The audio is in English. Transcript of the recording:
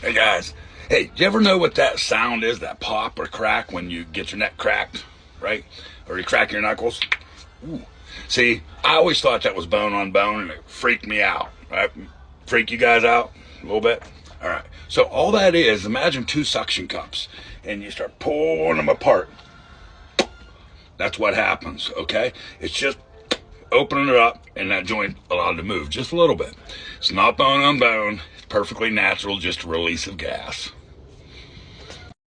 Hey guys, hey, do you ever know what that sound is, that pop or crack when you get your neck cracked, right? Or you crack your knuckles? Ooh. See, I always thought that was bone on bone and it freaked me out, right? Freak you guys out a little bit? All right, so all that is, imagine two suction cups and you start pulling them apart. That's what happens, okay? It's just opening it up and that joint allowed to move just a little bit. It's not bone on bone. It's perfectly natural, just a release of gas.